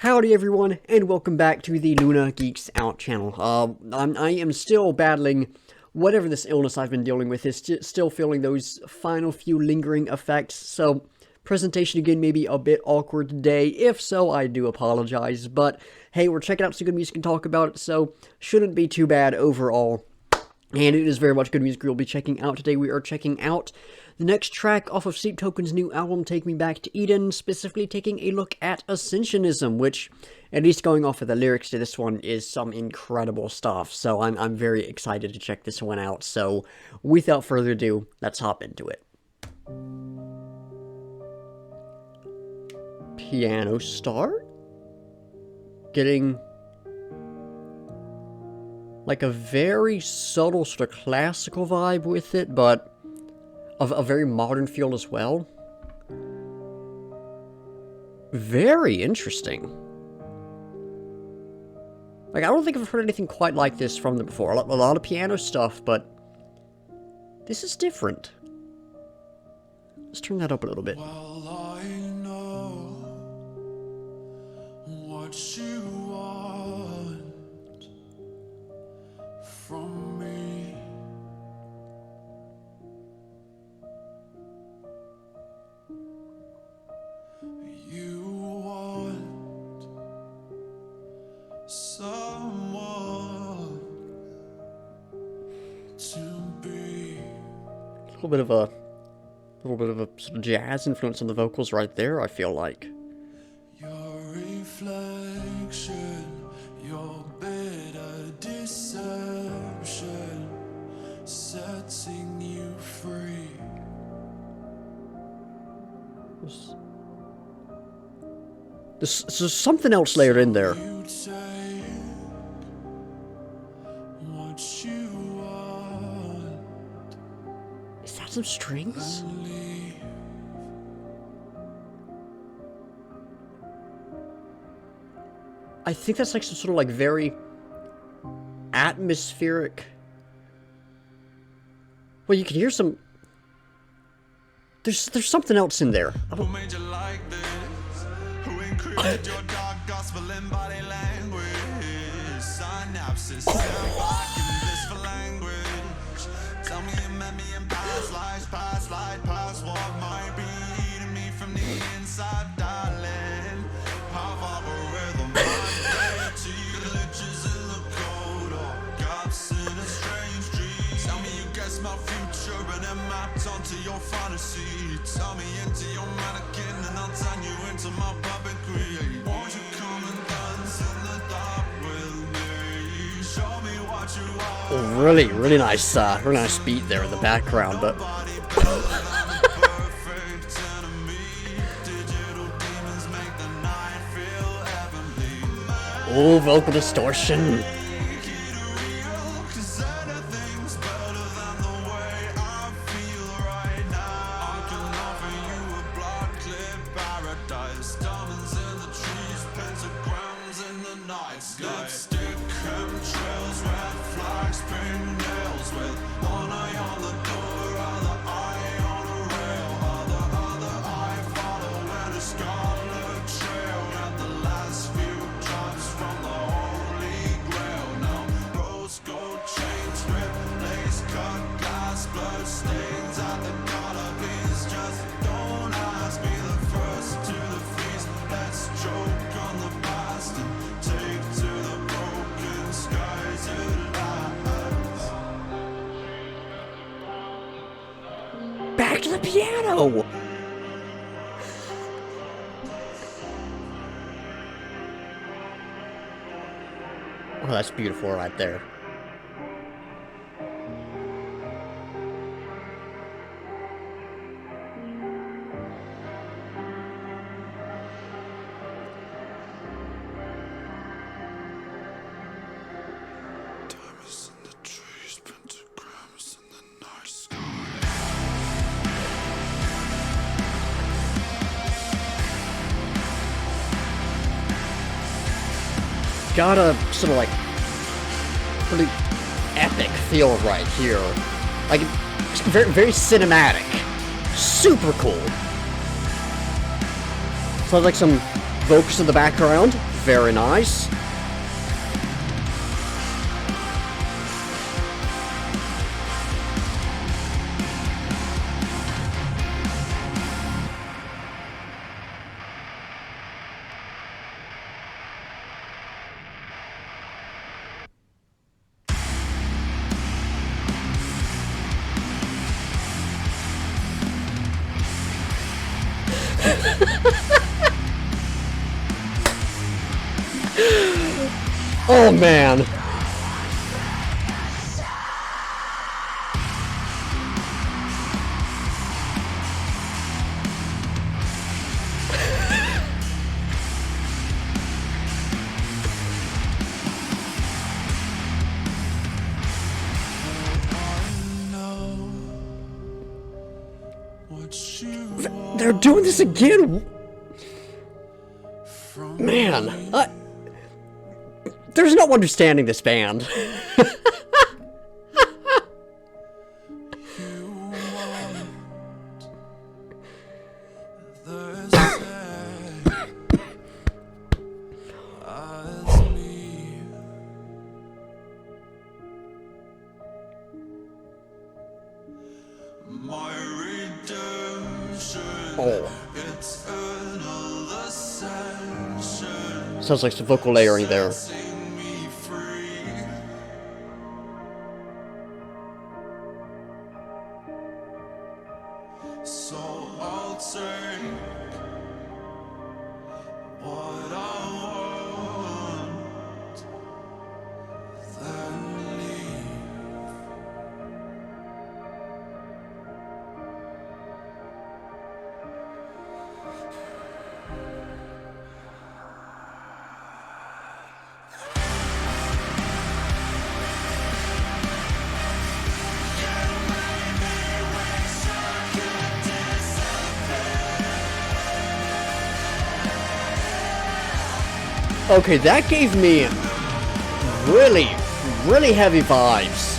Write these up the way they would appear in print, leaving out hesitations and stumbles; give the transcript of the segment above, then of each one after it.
Howdy everyone, and welcome back to the Luna Geeks Out channel. I am still battling whatever this illness I've been dealing with, is still feeling those final few lingering effects, so presentation again may be a bit awkward today. If so, I do apologize, but hey, we're checking out some good music and talk about it, so shouldn't be too bad overall. And it is very much good music we'll be checking out today. We are checking out the next track off of Sleep Token's new album, Take Me Back to Eden, specifically taking a look at Ascensionism, which, at least going off of the lyrics to this one, is some incredible stuff. So I'm very excited to check this one out. So without further ado, let's hop into it. Piano start? Getting like a very subtle sort of classical vibe with it, but of a very modern feel as well. Very interesting. Like, I don't think I've heard anything quite like this from them before. A lot of piano stuff, but this is different. Let's turn that up a little bit. Well, I know what you want from me. You want someone to be. A little bit of a sort of jazz influence on the vocals right there, I feel like. Your reflection, your bitter deception, setting you free. There's something else layered in there. You take what you want Is that some strings? and leave. I think that's like some sort of like very atmospheric. Well, you can hear some. There's something else in there. Who made you like this? Who encrypted your dark gospel in body language? Synapses, blocking this for language. Tell me you met me in past lives, past life, past what might be eating me from the inside, darling. How far a rhythm might to you, glitches in the code, or gaps in a strange dream. Tell me you guess my future and it mapped onto your fantasy. Tell me into your mannequin and I'll turn you into my puppetry. Won't you come and dance in the dark with me? Show me what you are. Really nice beat there in the background, but Perfect enemy. Digital demons make the night feel heavenly. oh, vocal distortion. Make it real, 'cause anything's better than the way I feel right now. I can offer you a blood clip paradise. Diamonds in the trees, pentagrams in the night sky. Lipstick, chemtrails, red flags, pink nails, with one eye on the door, other eye on a rail, other eye following a scarlet trail, and the last few drops from the holy grail. Now rose gold chains, strip lace, cut glass, blood stains at the collarpiece. Just don't ask me, the first to the feast. Let's choke on the past and take to the broken skies at last. Back to the piano. Oh, that's beautiful right there. Diamonds in the trees, pentagrams in the night sky. Got a sort of like really epic feel right here. Like, it's very cinematic. Super cool. So like some vocals in the background. Very nice. Oh man. They're doing this again. Man, there's no understanding this band. Sounds like some vocal layering there. So I'll take what I want, then leave. Okay, that gave me really, really heavy vibes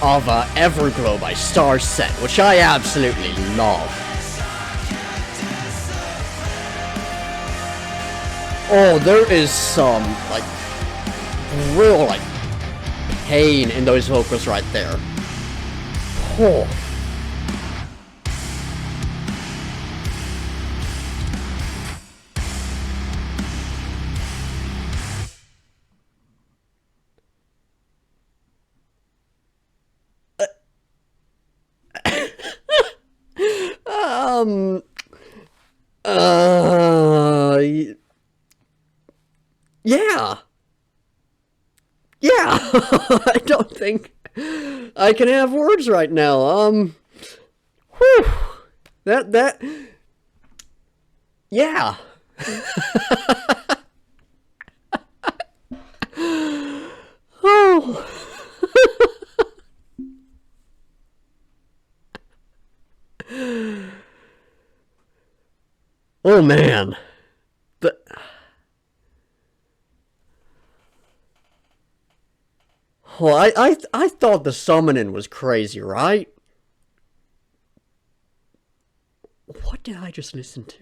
of Everglow by Starset, which I absolutely love. Oh, there is some, like, real, like, pain in those vocals right there. Oh. Yeah. Yeah. I don't think I can have words right now. Whew. That, yeah. Oh. Oh man. Well, I thought the summoning was crazy, right? What did I just listen to?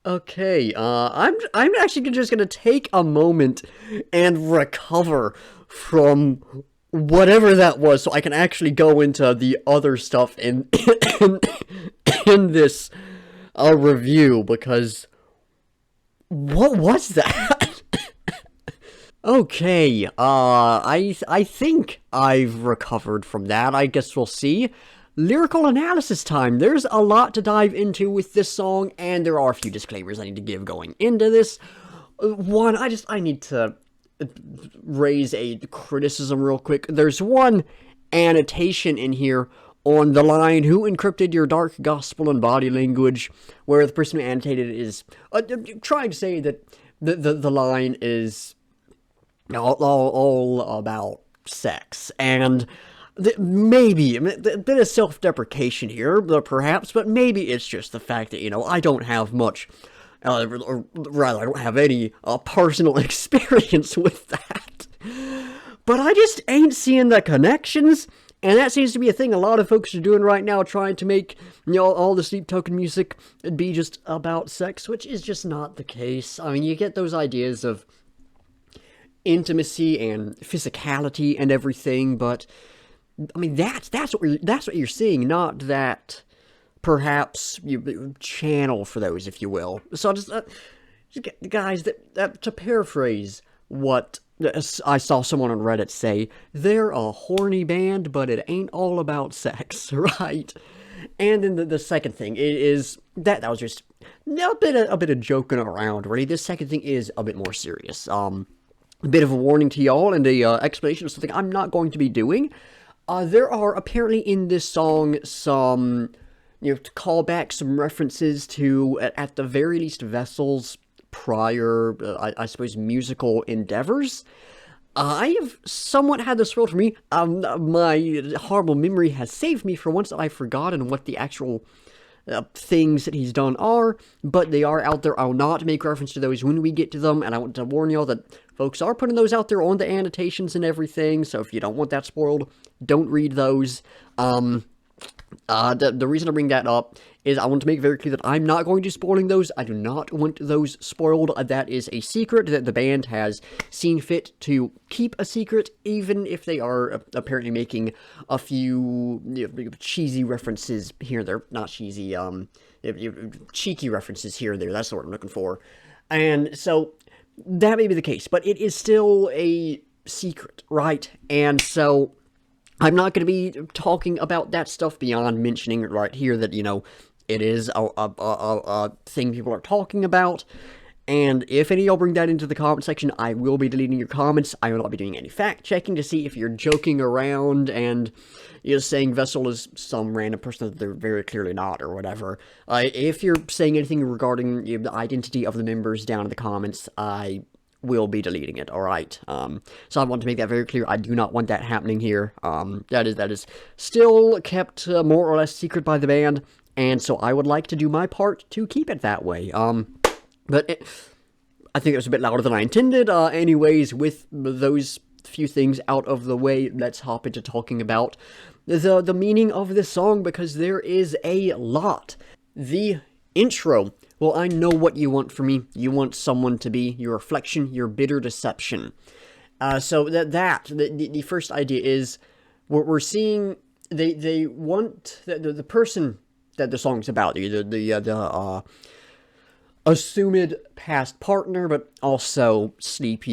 Okay, I'm actually just gonna take a moment and recover from whatever that was, so I can actually go into the other stuff in in this review, because what was that? Okay, I think I've recovered from that. I guess we'll see. Lyrical analysis time. There's a lot to dive into with this song, and there are a few disclaimers I need to give going into this. One, I need to raise a criticism real quick. There's one annotation in here on the line, "Who encrypted your dark gospel and body language?" where the person who annotated it is trying to say that the line is all about sex, and maybe a bit of self-deprecation here, perhaps, but maybe it's just the fact that, I don't have much, or rather, I don't have any personal experience with that. but I just ain't seeing the connections. And that seems to be a thing a lot of folks are doing right now, trying to make, all the Sleep Token music be just about sex, which is just not the case. I mean, you get those ideas of intimacy and physicality and everything, but I mean, that's what you're seeing, not that perhaps you channel for those, if you will. So just guys, to paraphrase what I saw someone on Reddit say, they're a horny band, but it ain't all about sex, right? And then the second thing is that was just a bit of joking around, really. The second thing is a bit more serious. A bit of a warning to y'all and a explanation of something I'm not going to be doing. There are apparently in this song some, to call back some references to, at the very least, Vessel's prior, I suppose, musical endeavors. I have somewhat had this spoiled for me. My horrible memory has saved me for once that I've forgotten what the actual things that he's done are, but they are out there. I will not make reference to those when we get to them, and I want to warn y'all that folks are putting those out there on the annotations and everything, so if you don't want that spoiled, don't read those. The reason I bring that up is I want to make very clear that I'm not going to be spoiling those. I do not want those spoiled. That is a secret that the band has seen fit to keep a secret, even if they are apparently making a few cheesy references here and there. Not cheesy, cheeky references here and there. That's the word I'm looking for. And so that may be the case, but it is still a secret, right? And so I'm not going to be talking about that stuff beyond mentioning right here that, it is a thing people are talking about. And if any of y'all bring that into the comment section, I will be deleting your comments. I will not be doing any fact-checking to see if you're joking around and saying Vessel is some random person that they're very clearly not, or whatever. If you're saying anything regarding the identity of the members down in the comments, I will be deleting it, alright? So I want to make that very clear. I do not want that happening here. That is still kept more or less secret by the band, and so I would like to do my part to keep it that way. But I think it was a bit louder than I intended. Anyways, with those few things out of the way, let's hop into talking about the meaning of this song, because there is a lot. The intro. Well, I know what you want from me. You want someone to be your reflection, your bitter deception. So the first idea is we're seeing they want the person that the song's about, the assumed past partner, but also Sleep,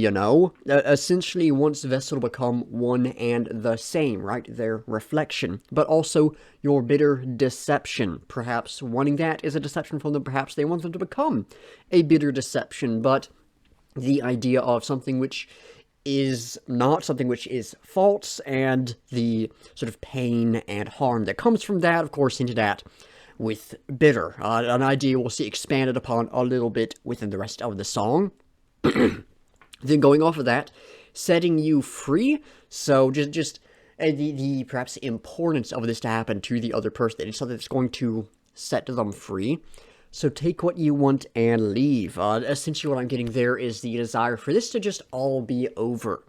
essentially wants Vessel to become one and the same, right? Their reflection, but also your bitter deception. Perhaps wanting that is a deception from them, perhaps they want them to become a bitter deception, but the idea of something which is not, something which is false, and the sort of pain and harm that comes from that, of course, hinted at with bitter, an idea we'll see expanded upon a little bit within the rest of the song. Then going off of that, setting you free, so just the perhaps importance of this to happen to the other person, it's something that's going to set them free. So take what you want and leave. Essentially what I'm getting there is the desire for this to just all be over.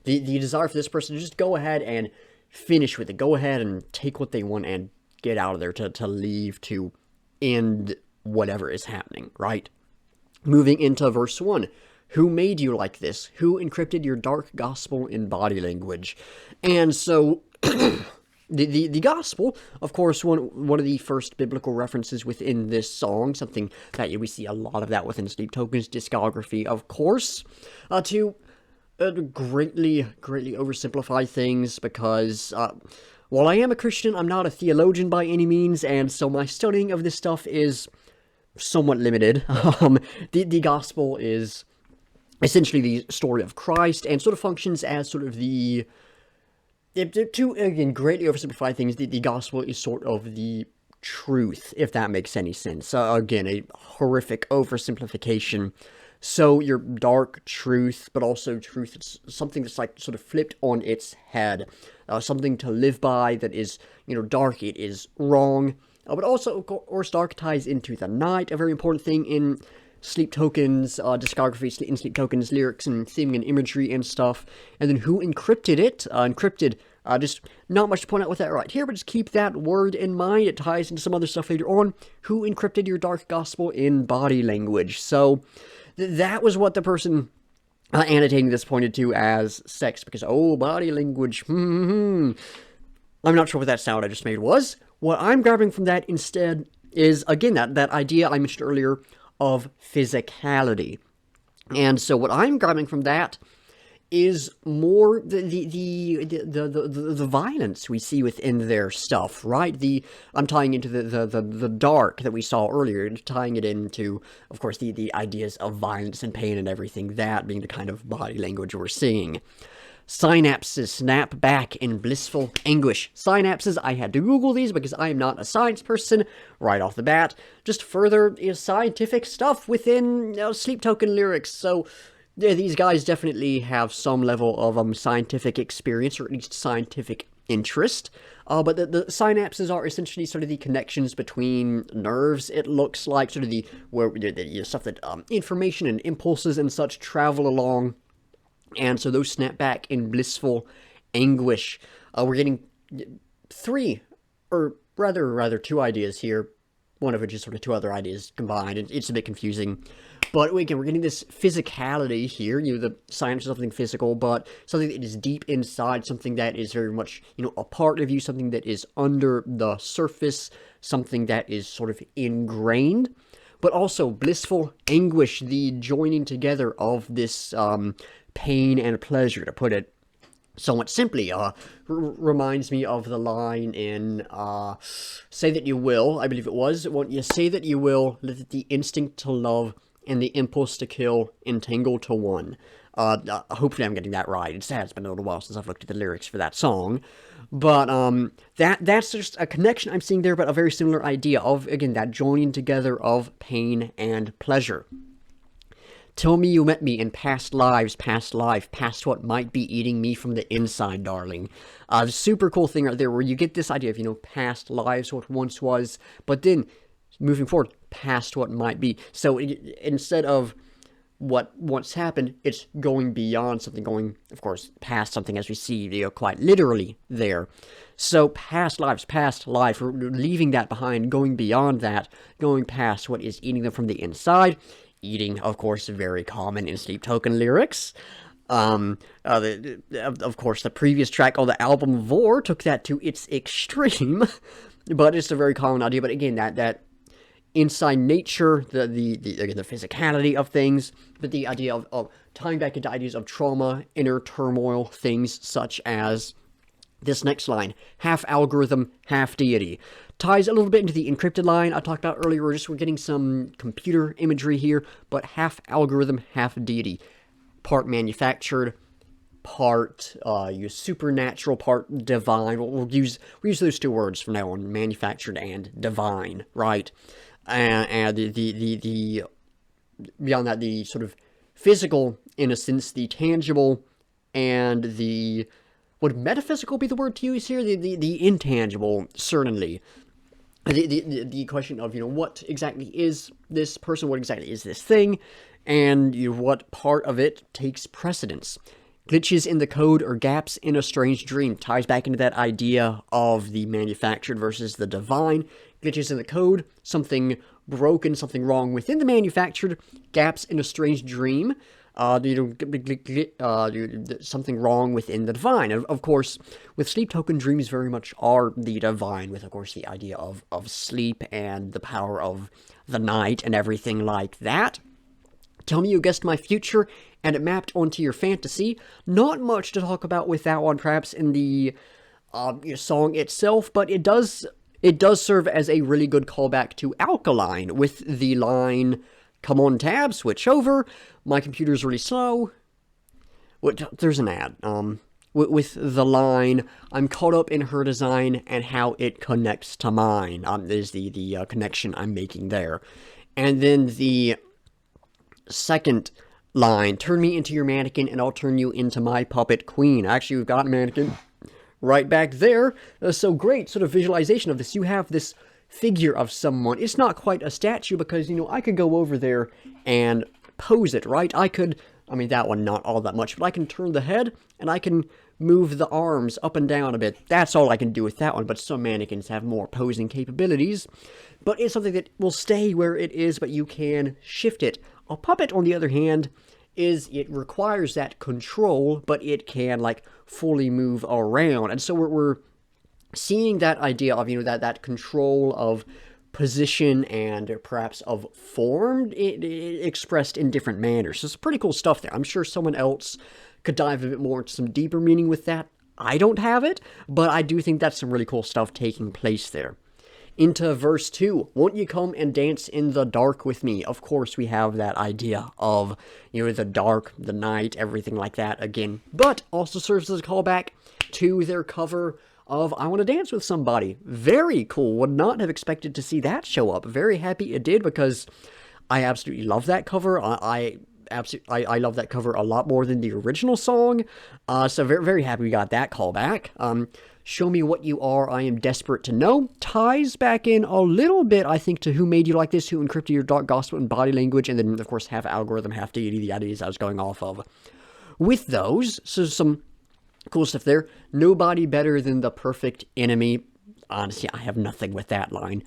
The desire for this person to just go ahead and finish with it, go ahead and take what they want and get out of there, to leave, to end whatever is happening, right? Moving into verse 1. Who made you like this? Who encrypted your dark gospel in body language? And so, the gospel, of course, one of the first biblical references within this song, something that we see a lot of that within Sleep Token's discography, of course, to greatly oversimplify things, because while I am a Christian, I'm not a theologian by any means, and so my studying of this stuff is somewhat limited. The gospel is essentially the story of Christ, and sort of functions as sort of to, again, greatly oversimplify things, the gospel is sort of the truth, if that makes any sense. Again, a horrific oversimplification. So your dark truth, but also truth, it's something that's like sort of flipped on its head. Something to live by that is, dark, it is wrong. But also, of course, dark ties into the night, a very important thing in Sleep Token's discography, in Sleep Token's lyrics and theming and imagery and stuff, and then who encrypted it. Just not much to point out with that right here, but just keep that word in mind. It ties into some other stuff later on. Who encrypted your dark gospel in body language? So that was what the person annotating this pointed to as sex, because, oh, body language, I'm not sure what that sound I just made was. What I'm grabbing from that instead is, again, that idea I mentioned earlier of physicality. And so what I'm grabbing from that is more the violence we see within their stuff, right? I'm tying into the dark that we saw earlier, tying it into, of course, the ideas of violence and pain and everything, that being the kind of body language we're seeing. Synapses snap back in blissful anguish. Synapses, I had to Google these because I am not a science person right off the bat. Just further scientific stuff within Sleep Token lyrics. So these guys definitely have some level of scientific experience, or at least scientific interest. But the synapses are essentially sort of the connections between nerves, it looks like, sort of the stuff that information and impulses and such travel along. And so those snap back in blissful anguish. We're getting two ideas here, one of which is sort of two other ideas combined. It's a bit confusing. But again, we're getting this physicality here, the science of something physical, but something that is deep inside, something that is very much, a part of you, something that is under the surface, something that is sort of ingrained. But also blissful anguish, the joining together of this pain and pleasure, to put it somewhat simply. Reminds me of the line in Say That You Will, I believe it was. When you say that you will, let the instinct to love and the impulse to kill entangle to one. Hopefully I'm getting that right. It has been a little while since I've looked at the lyrics for that song. But that's just a connection I'm seeing there, but a very similar idea of, again, that joining together of pain and pleasure. Tell me you met me in past lives, past life, past what might be eating me from the inside, darling. Super cool thing right there, where you get this idea of, past lives, what once was, but then moving forward, past what might be. So instead of what once happened, it's going beyond something, going, of course, past something, as we see, quite literally there. So past lives, past life, leaving that behind, going beyond that, going past what is eating them from the inside. Eating, of course, very common in Sleep Token lyrics. Of course, the previous track on the album, Vor, took that to its extreme, but it's a very common idea. But again, that inside nature, the physicality of things, but the idea of tying back into ideas of trauma, inner turmoil, things such as this next line, half algorithm, half deity. Ties a little bit into the encrypted line I talked about earlier. We're getting some computer imagery here, but half algorithm, half deity. Part manufactured, part supernatural, part divine. We'll use those two words from now on, manufactured and divine, right? And the beyond that, the sort of physical, in a sense, the tangible, and the, would metaphysical be the word to use here? The intangible, certainly. The question of, what exactly is this person, what exactly is this thing, and what part of it takes precedence. Glitches in the code or gaps in a strange dream ties back into that idea of the manufactured versus the divine. Glitches in the code, something broken, something wrong within the manufactured. Gaps in a strange dream, something wrong within the divine. And of course, with Sleep Token, dreams very much are the divine, with, of course, the idea of sleep and the power of the night and everything like that. Tell me you guessed my future, and it mapped onto your fantasy. Not much to talk about with that one, perhaps, in the song itself, but it does serve as a really good callback to Alkaline, with the line, come on tab, switch over, my computer's really slow. There's an ad. With the line, I'm caught up in her design and how it connects to mine. Is the connection I'm making there. And then the second line, turn me into your mannequin and I'll turn you into my puppet queen. Actually, we've got mannequin right back there. So great sort of visualization of this. You have this figure of someone. It's not quite a statue because, you know, I could go over there and pose it, right? I mean, that one not all that much, but I can turn the head and I can move the arms up and down a bit. That's all I can do with that one, but some mannequins have more posing capabilities. But it's something that will stay where it is, but you can shift it. A puppet, on the other hand, it requires that control, but it can, like, fully move around. And so we're seeing that idea of, you know, that control of position and perhaps of form expressed in different manners. So it's pretty cool stuff there. I'm sure someone else could dive a bit more into some deeper meaning with that. I don't have it, but I do think that's some really cool stuff taking place there. Into verse 2, won't you come and dance in the dark with me? Of course, we have that idea of, you know, the dark, the night, everything like that again, but also serves as a callback to their cover of I Want to Dance with Somebody. Very cool. Would not have expected to see that show up. Very happy it did because I absolutely love that cover. I love that cover a lot more than the original song. So very, very happy we got that callback. Show Me What You Are, I Am Desperate to Know ties back in a little bit, I think, to Who Made You Like This, Who Encrypted Your Dark Gospel and Body Language, and then, of course, half algorithm, half deity, the ideas I was going off of. With those, so some cool stuff there. Nobody better than the perfect enemy. Honestly, I have nothing with that line.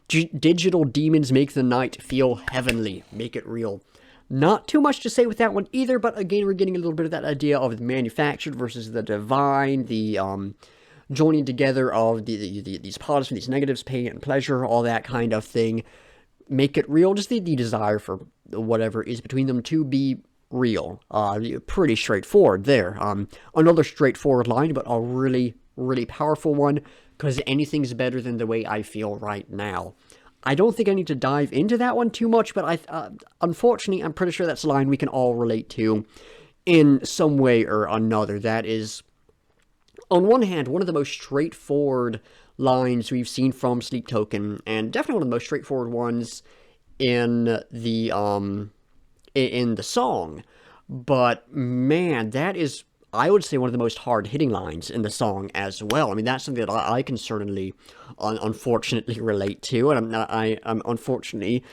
Digital demons make the night feel heavenly. Make it real. Not too much to say with that one either, but again, we're getting a little bit of that idea of the manufactured versus the divine, the joining together of these positives, these negatives, pain and pleasure, all that kind of thing. Make it real, just the desire for whatever is between them to be real. Pretty straightforward there. Another straightforward line, but a really, really powerful one, because anything's better than the way I feel right now. I don't think I need to dive into that one too much, but unfortunately, I'm pretty sure that's a line we can all relate to in some way or another. That is, on one hand, one of the most straightforward lines we've seen from Sleep Token, and definitely one of the most straightforward ones in the song. But man, that is, I would say, one of the most hard-hitting lines in the song as well. I mean, that's something that I can certainly, unfortunately, relate to, and I'm unfortunately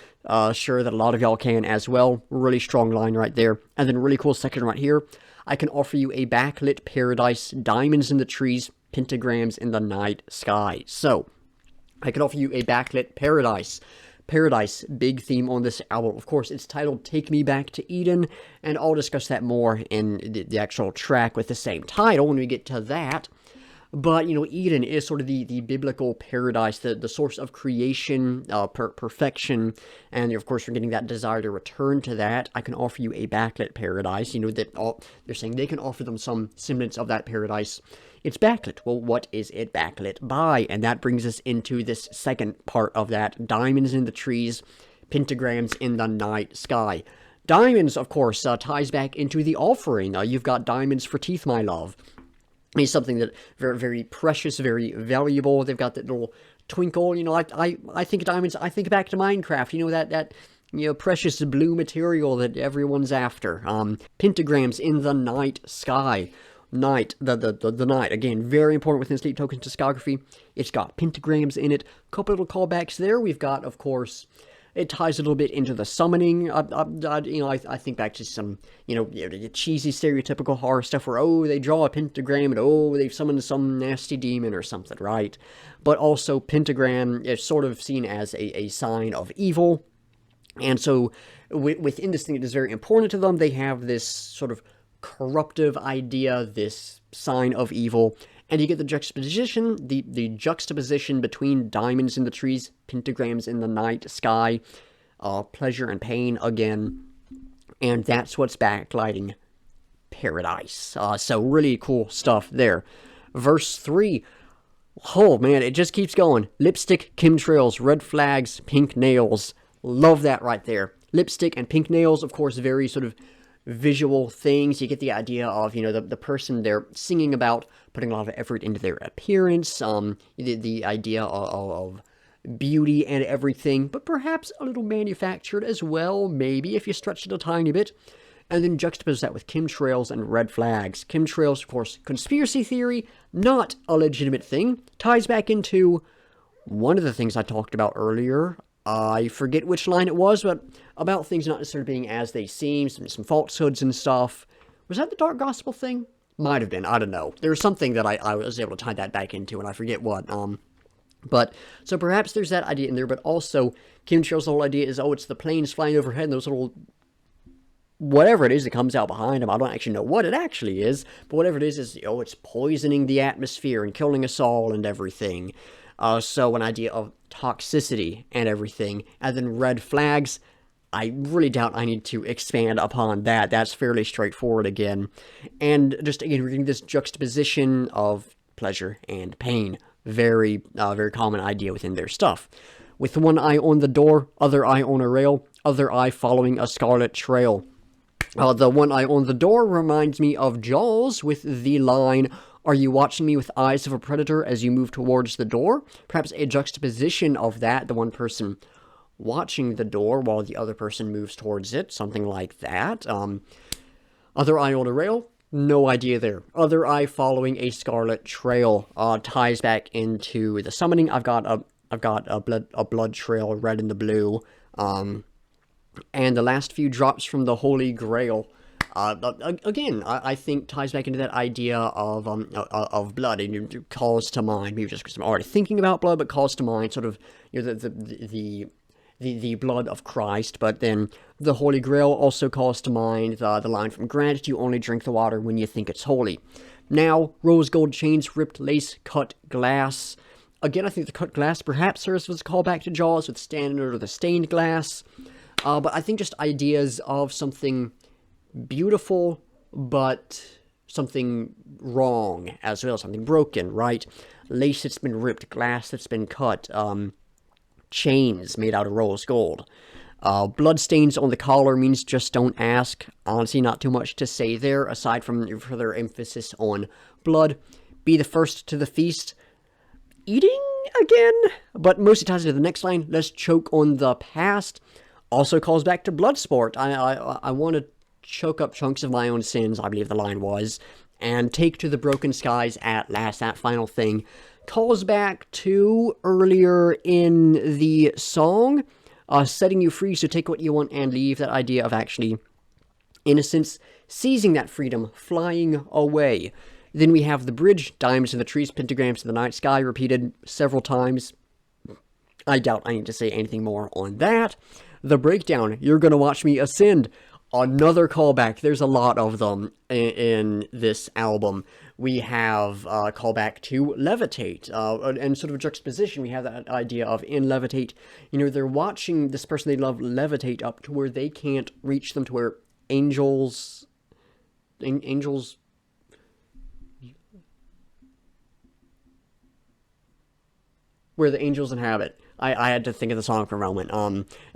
sure that a lot of y'all can as well. Really strong line right there. And then really cool section right here. I can offer you a backlit paradise, diamonds in the trees, pentagrams in the night sky. So, I can offer you a backlit paradise. Paradise, big theme on this album. Of course, it's titled Take Me Back to Eden, and I'll discuss that more in the actual track with the same title when we get to that. But, you know, Eden is sort of the biblical paradise, the source of creation, perfection, and of course we're getting that desire to return to that. I can offer you a backlit paradise, you know, that they're saying they can offer them some semblance of that paradise. It's backlit. Well, what is it backlit by? And that brings us into this second part of that. Diamonds in the trees, pentagrams in the night sky. Diamonds, of course, ties back into the offering. You've got diamonds for teeth, my love. It's something that very, very precious, very valuable. They've got that little twinkle. You know, I think of diamonds. I think back to Minecraft. You know, that you know, precious blue material that everyone's after. Pentagrams in the night sky. Night, the night, again, very important within Sleep Token's discography. It's got pentagrams in it. A couple little callbacks there. We've got, of course, it ties a little bit into the summoning. I think back to some, cheesy, stereotypical horror stuff where, oh, they draw a pentagram and, oh, they've summoned some nasty demon or something, right? But also, pentagram is sort of seen as a sign of evil. And so, within this thing, it is very important to them. They have this sort of corruptive idea, this sign of evil, and you get the juxtaposition, the juxtaposition between diamonds in the trees, pentagrams in the night sky, pleasure and pain again, and that's what's backlighting paradise. So really cool stuff there. Verse 3, oh man, it just keeps going. Lipstick, chemtrails, red flags, pink nails. Love that right there. Lipstick and pink nails, of course, very sort of visual things. You get the idea of, the person they're singing about putting a lot of effort into their appearance, the idea of beauty and everything, but perhaps a little manufactured as well, maybe, if you stretch it a tiny bit. And then juxtapose that with chemtrails and red flags. Chemtrails, of course, conspiracy theory, not a legitimate thing. Ties back into one of the things I talked about earlier, I forget which line it was, but about things not necessarily being as they seem, some falsehoods and stuff. Was that the dark gospel thing? Might have been. I don't know. There was something that I was able to tie that back into, and I forget what. But, so perhaps there's that idea in there, but also, Kim Chill's whole idea is, oh, it's the planes flying overhead and those little, whatever it is that comes out behind them. I don't actually know what it actually is, but whatever it is, oh, it's poisoning the atmosphere and killing us all and everything. So an idea of toxicity and everything. And then red flags, I really doubt I need to expand upon that. That's fairly straightforward again. And just, again, reading this juxtaposition of pleasure and pain. Very, very common idea within their stuff. With one eye on the door, other eye on a rail, other eye following a scarlet trail. The one eye on the door reminds me of Jaws with the line, "Are you watching me with eyes of a predator as you move towards the door?" Perhaps a juxtaposition of that, the one person watching the door while the other person moves towards it, something like that. Other eye on a rail, no idea there. Other eye following a scarlet trail ties back into the summoning. I've got a blood trail, red and the blue. And the last few drops from the Holy Grail, again, I think ties back into that idea of blood, and it calls to mind, maybe just because I'm already thinking about blood, but calls to mind sort of, you know, the blood of Christ. But then the Holy Grail also calls to mind the line from Grant, "You only drink the water when you think it's holy." Now, rose gold chains, ripped lace, cut glass. Again, I think the cut glass perhaps serves as a callback to Jaws with standard or the stained glass. But I think just ideas of something beautiful, but something wrong as well, something broken, right? Lace that's been ripped, glass that's been cut, chains made out of rose gold. Bloodstains on the collar means just don't ask. Honestly, not too much to say there, aside from further emphasis on blood. Be the first to the feast. Eating again? But mostly ties into the next line. Let's choke on the past. Also calls back to Bloodsport. I want to choke up chunks of my own sins, I believe the line was, and take to the broken skies at last. That final thing calls back to earlier in the song, setting you free, so take what you want and leave. That idea of actually innocence, seizing that freedom, flying away. Then we have the bridge, diamonds in the trees, pentagrams in the night sky, repeated several times. I doubt I need to say anything more on that. The breakdown, you're going to watch me ascend. Another callback. There's a lot of them in this album. We have a callback to Levitate, and sort of a juxtaposition. We have that idea of in Levitate, you know, they're watching this person they love levitate up to where they can't reach them, to where angels, where the angels inhabit. I had to think of the song for a moment.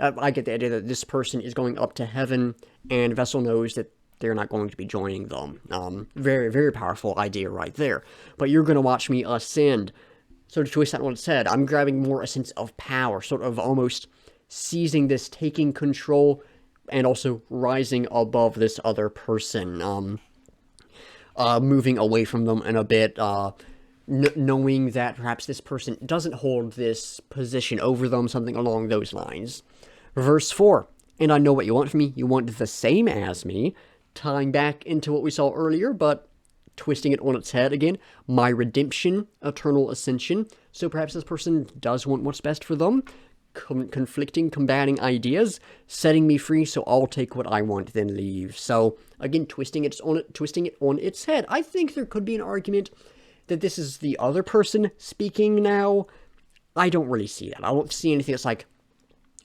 I get the idea that this person is going up to heaven, and Vessel knows that they're not going to be joining them. Very, very powerful idea right there. But you're going to watch me ascend. So to twist that on its head, I'm grabbing more a sense of power, sort of almost seizing this, taking control, and also rising above this other person. Moving away from them in a bit, knowing that perhaps this person doesn't hold this position over them, something along those lines. Verse 4, and I know what you want from me, you want the same as me, tying back into what we saw earlier, but twisting it on its head again. My redemption, eternal ascension. So perhaps this person does want what's best for them, conflicting, combating ideas, setting me free, so I'll take what I want, then leave. So again, twisting it on its head. I think there could be an argument that this is the other person speaking now. I don't really see that. I don't see anything that's like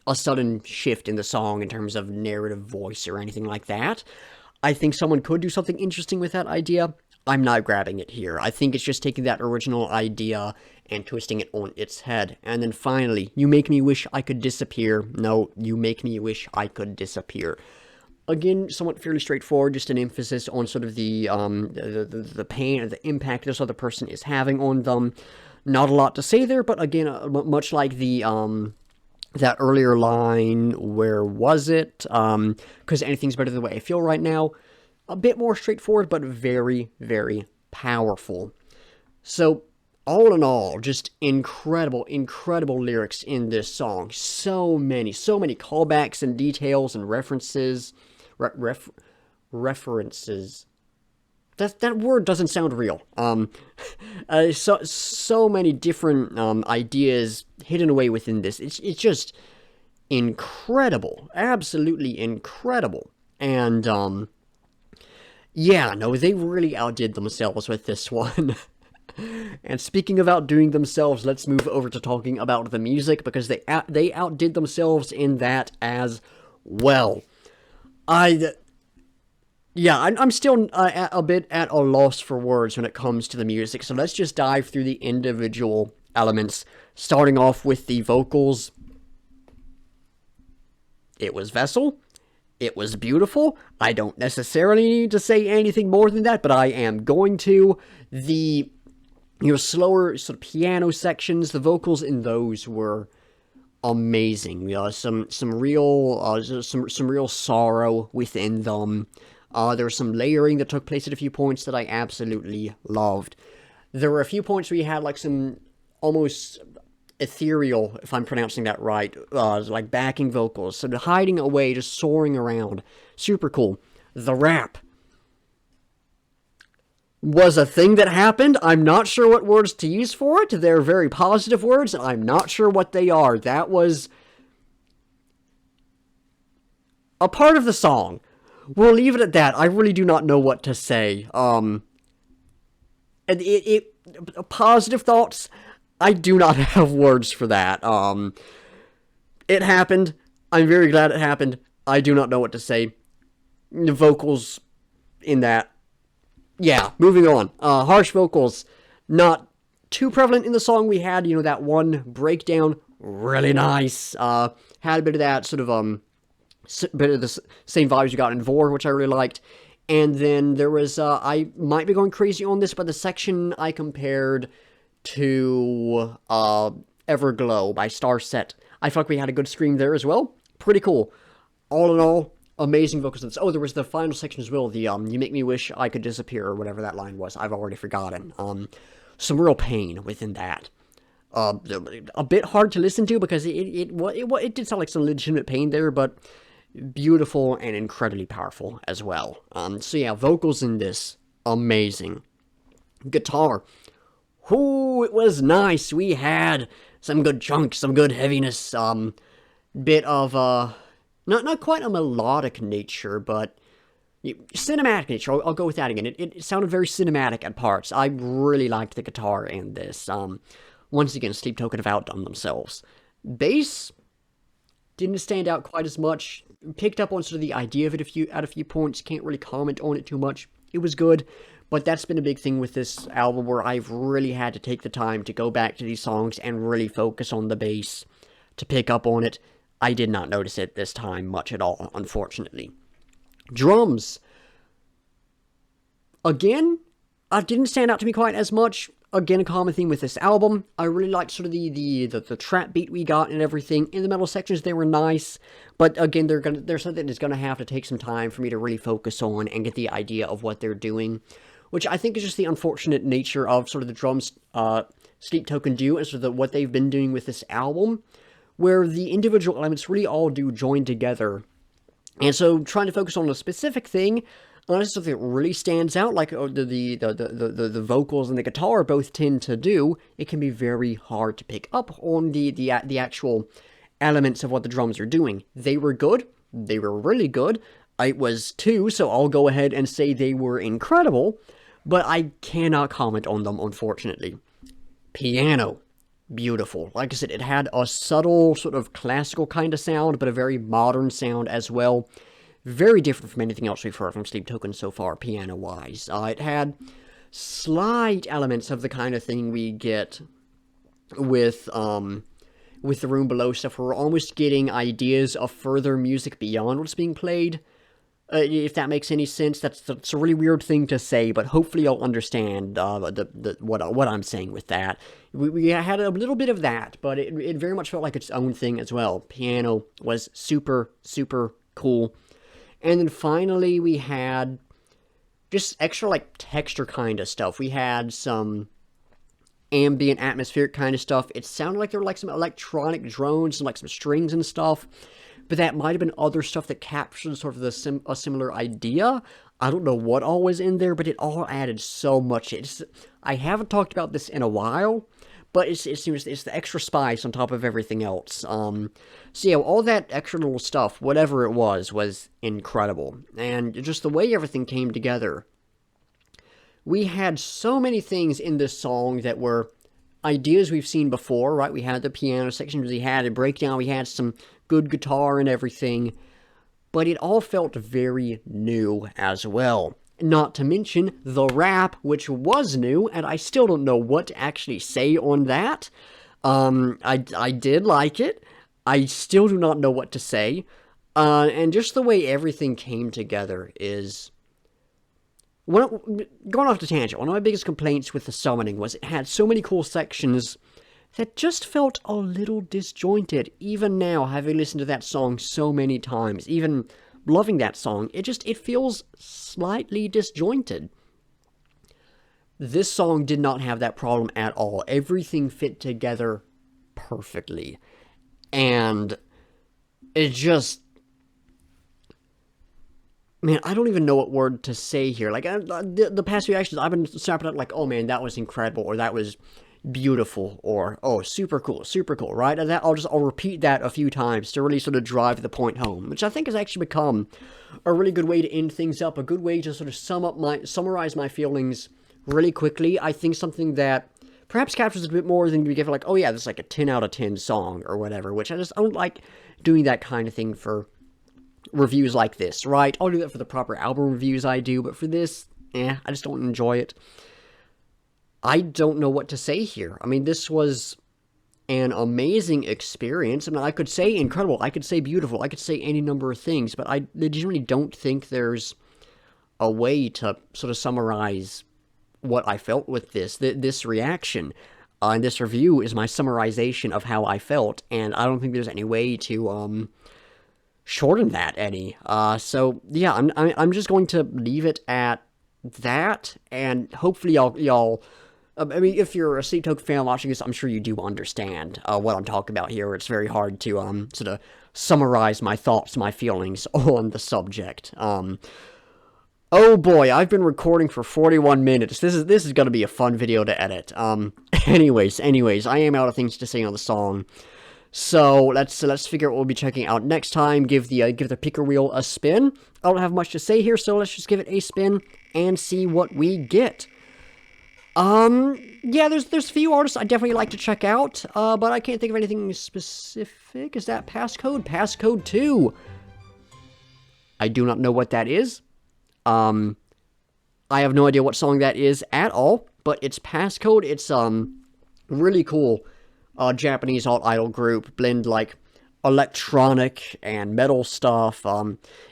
a sudden shift in the song in terms of narrative voice or anything like that. I think someone could do something interesting with that idea. I'm not grabbing it here. I think it's just taking that original idea and twisting it on its head. And then finally, you make me wish I could disappear. No, you make me wish I could disappear. Again, somewhat fairly straightforward, just an emphasis on sort of the pain or the impact this other person is having on them. Not a lot to say there, but again, much like the that earlier line, where was it? Because anything's better than the way I feel right now. A bit more straightforward, but very, very powerful. So all in all, just incredible, incredible lyrics in this song. So many callbacks and details and references. References. That word doesn't sound real. So many different ideas hidden away within this. It's just incredible, absolutely incredible. And yeah, no, they really outdid themselves with this one. And speaking of outdoing themselves, let's move over to talking about the music, because they outdid themselves in that as well. I'm still a bit at a loss for words when it comes to the music, so let's just dive through the individual elements, starting off with the vocals. It was Vessel. It was beautiful. I don't necessarily need to say anything more than that, but I am going to. The slower sort of piano sections, the vocals in those were amazing. Some real sorrow within them. There was some layering that took place at a few points that I absolutely loved. There were a few points where you had like some almost ethereal, if I'm pronouncing that right, like backing vocals, sort of hiding away, just soaring around. Super cool. The rap was a thing that happened. I'm not sure what words to use for it. They're very positive words, and I'm not sure what they are. That was a part of the song. We'll leave it at that. I really do not know what to say. And positive thoughts, I do not have words for that. It happened. I'm very glad it happened. I do not know what to say. The vocals in that. Yeah, moving on. Harsh vocals, not too prevalent in the song. We had, that one breakdown, really nice. Had a bit of that sort of, bit of the same vibes you got in Vor, which I really liked. And then there was, I might be going crazy on this, but the section I compared to Everglow by Starset, I felt like we had a good scream there as well. Pretty cool. All in all, amazing vocals. Oh, there was the final section as well, the You Make Me Wish I Could Disappear, or whatever that line was. I've already forgotten. Some real pain within that. A bit hard to listen to, because it did sound like some legitimate pain there, but beautiful and incredibly powerful as well. So yeah, vocals in this, amazing. Guitar. Ooh, it was nice. We had some good chunks, some good heaviness, bit of, not quite a melodic nature, but cinematic nature. I'll go with that again. It sounded very cinematic at parts. I really liked the guitar in this. Once again, Sleep Token have outdone themselves. Bass didn't stand out quite as much. Picked up on sort of the idea of it at a few points. Can't really comment on it too much. It was good, but that's been a big thing with this album, where I've really had to take the time to go back to these songs and really focus on the bass to pick up on it. I did not notice it this time much at all, unfortunately. Drums. Again, didn't stand out to me quite as much. Again, a common theme with this album. I really liked sort of the trap beat we got and everything. In the metal sections, they were nice, but again, there's something that's gonna have to take some time for me to really focus on and get the idea of what they're doing, which I think is just the unfortunate nature of sort of the drums Sleep Token do, and sort of what they've been doing with this album, where the individual elements really all do join together. And so trying to focus on a specific thing, unless something that really stands out, like the vocals and the guitar both tend to do, it can be very hard to pick up on the actual elements of what the drums are doing. They were good. They were really good. It was two, so I'll go ahead and say they were incredible, but I cannot comment on them, unfortunately. Piano. Beautiful. Like I said, it had a subtle sort of classical kind of sound, but a very modern sound as well. Very different from anything else we've heard from Sleep Token so far, piano-wise. It had slight elements of the kind of thing we get with the Room Below stuff. We're almost getting ideas of further music beyond what's being played. If that makes any sense, that's a really weird thing to say, but hopefully you'll understand what I'm saying with that. We had a little bit of that, but it very much felt like its own thing as well. Piano was super, super cool. And then finally we had just extra, like, texture kind of stuff. We had some ambient, atmospheric kind of stuff. It sounded like there were like some electronic drones and like some strings and stuff, but that might have been other stuff that captured sort of a similar idea. I don't know what all was in there, but it all added so much. I haven't talked about this in a while, but it's the extra spice on top of everything else. So yeah, all that extra little stuff, whatever it was incredible. And just the way everything came together. We had so many things in this song that were ideas we've seen before, right? We had the piano section, we had a breakdown, we had some good guitar and everything, but it all felt very new as well. Not to mention the rap, which was new, and I still don't know what to actually say on that. I did like it. I still do not know what to say. And just the way everything came together is... going off the tangent, one of my biggest complaints with the summoning was it had so many cool sections that just felt a little disjointed. Even now, having listened to that song so many times, even loving that song, it feels slightly disjointed. This song did not have that problem at all. Everything fit together perfectly. And it just... Man, I don't even know what word to say here. Like, the past reactions, I've been snapping out like, oh man, that was incredible, or that was beautiful, or, oh, super cool, right? And I'll repeat that a few times to really sort of drive the point home, which I think has actually become a really good way to end things up, a good way to sort of summarize my feelings really quickly. I think something that perhaps captures it a bit more than you give it like, oh yeah, this is like a 10 out of 10 song, or whatever, which I don't like doing that kind of thing for reviews like this, right? I'll do that for the proper album reviews I do, but for this, I just don't enjoy it. I don't know what to say here. I mean, this was an amazing experience. I mean, I could say incredible, I could say beautiful, I could say any number of things, but I legitimately don't think there's a way to sort of summarize what I felt with this reaction. And this review is my summarization of how I felt, and I don't think there's any way to, shorten that any. So yeah, I'm just going to leave it at that, and hopefully y'all. I mean, if you're a Sleep Token fan watching this, I'm sure you do understand what I'm talking about here. It's very hard to sort of summarize my thoughts, my feelings on the subject. Oh boy, I've been recording for 41 minutes. This is going to be a fun video to edit. Anyways, I am out of things to say on the song. So let's figure out what we'll be checking out next time. Give the picker wheel a spin. I don't have much to say here, so let's just give it a spin and see what we get. Yeah, there's a few artists I definitely like to check out, but I can't think of anything specific. Is that Passcode? Passcode 2. I do not know what that is. I have no idea what song that is at all, but it's Passcode. It's really cool. Japanese alt-idol group, blend like electronic and metal stuff.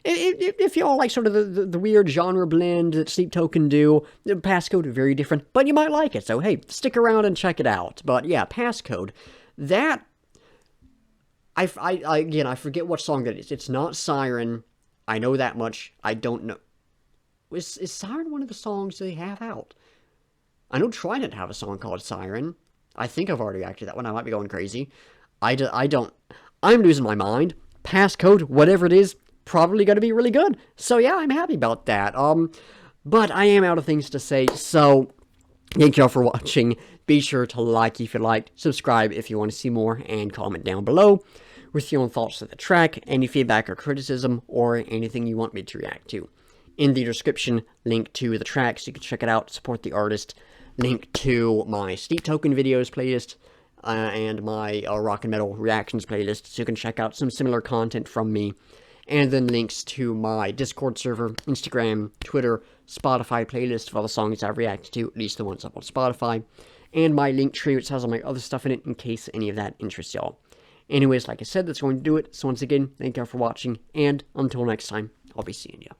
If you all like sort of the weird genre blend that Sleep Token do, Passcode is very different, but you might like it, so hey, stick around and check it out. But yeah, Passcode, that, again, I forget what song that is. It's not Siren, I know that much. I don't know. Is Siren one of the songs they have out? I know Trident have a song called Siren. I think I've already reacted to that one. I might be going crazy. I don't... I'm losing my mind. Passcode, whatever it is, probably going to be really good. So yeah, I'm happy about that. But I am out of things to say, so thank y'all for watching. Be sure to like if you liked, subscribe if you want to see more, and comment down below with your own thoughts of the track, any feedback or criticism, or anything you want me to react to. In the description, link to the track so you can check it out, support the artist. Link to my Sleep Token videos playlist, and my rock and metal reactions playlist, so you can check out some similar content from me. And then links to my Discord server, Instagram, Twitter, Spotify playlist of all the songs I've reacted to, at least the ones up on Spotify. And my link tree, which has all my other stuff in it, in case any of that interests y'all. Anyways, like I said, that's going to do it. So once again, thank y'all for watching, and until next time, I'll be seeing ya.